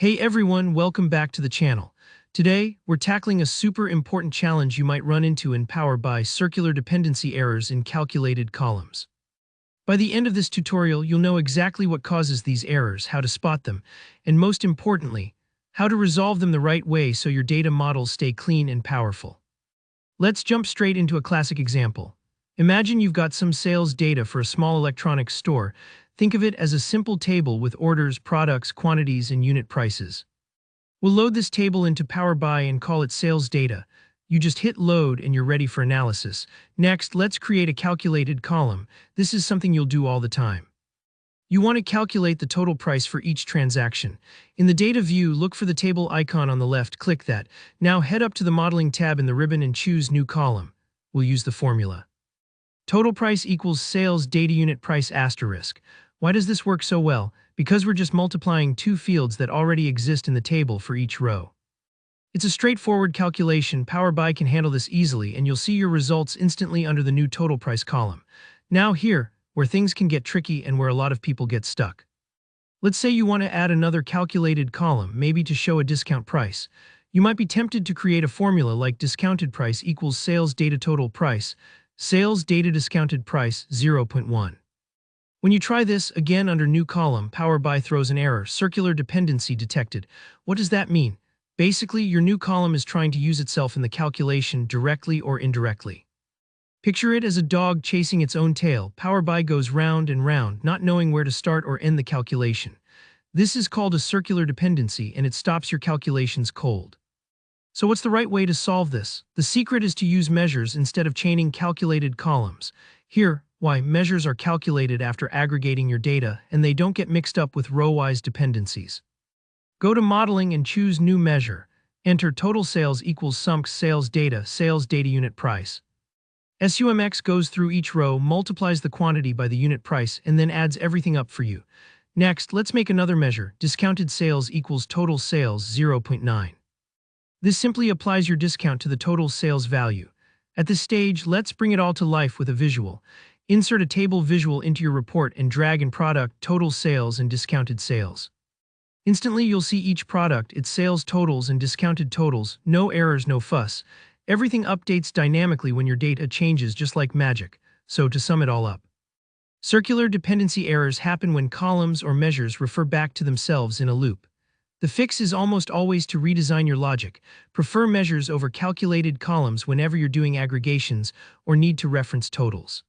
Hey everyone, welcome back to the channel. Today, we're tackling a super important challenge you might run into in Power BI: circular dependency errors in calculated columns. By the end of this tutorial, you'll know exactly what causes these errors, how to spot them, and most importantly, how to resolve them the right way so your data models stay clean and powerful. Let's jump straight into a classic example. Imagine you've got some sales data for a small electronics store. Think of it as a simple table with orders, products, quantities, and unit prices. We'll load this table into Power BI and call it sales data. You just hit load and you're ready for analysis. Next, let's create a calculated column. This is something you'll do all the time. You want to calculate the total price for each transaction. In the data view, look for the table icon on the left, click that. Now head up to the modeling tab in the ribbon and choose new column. We'll use the formula. Total price equals sales data unit price asterisk. Why does this work so well? Because we're just multiplying two fields that already exist in the table for each row. It's a straightforward calculation. Power BI can handle this easily, and you'll see your results instantly under the new total price column. Now here, where things can get tricky and where a lot of people get stuck. Let's say you want to add another calculated column, maybe to show a discount price. You might be tempted to create a formula like discounted price equals sales data total price, sales data discounted price 0.1. When you try this again under new column, Power BI throws an error, circular dependency detected. What does that mean? Basically, your new column is trying to use itself in the calculation directly or indirectly. Picture it as a dog chasing its own tail. Power BI goes round and round, not knowing where to start or end the calculation. This is called a circular dependency, and it stops your calculations cold. So what's the right way to solve this? The secret is to use measures instead of chaining calculated columns. Here, why measures are calculated after aggregating your data, and they don't get mixed up with row-wise dependencies. Go to Modeling and choose New Measure. Enter total sales equals sales data unit price. SUMX goes through each row, multiplies the quantity by the unit price, and then adds everything up for you. Next, let's make another measure. Discounted sales equals total sales 0.9. This simply applies your discount to the total sales value. At this stage, let's bring it all to life with a visual. Insert a table visual into your report and drag in product, total sales, and discounted sales. Instantly, you'll see each product, its sales totals and discounted totals. No errors, no fuss. Everything updates dynamically when your data changes, just like magic. So to sum it all up, circular dependency errors happen when columns or measures refer back to themselves in a loop. The fix is almost always to redesign your logic. Prefer measures over calculated columns whenever you're doing aggregations or need to reference totals.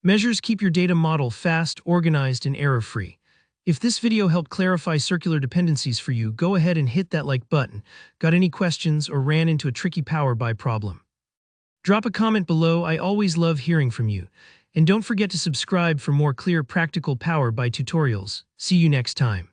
Measures keep your data model fast, organized, and error-free. If this video helped clarify circular dependencies for you, go ahead and hit that like button. Got any questions or ran into a tricky Power BI problem? Drop a comment below. I always love hearing from you. And don't forget to subscribe for more clear, practical Power BI tutorials. See you next time.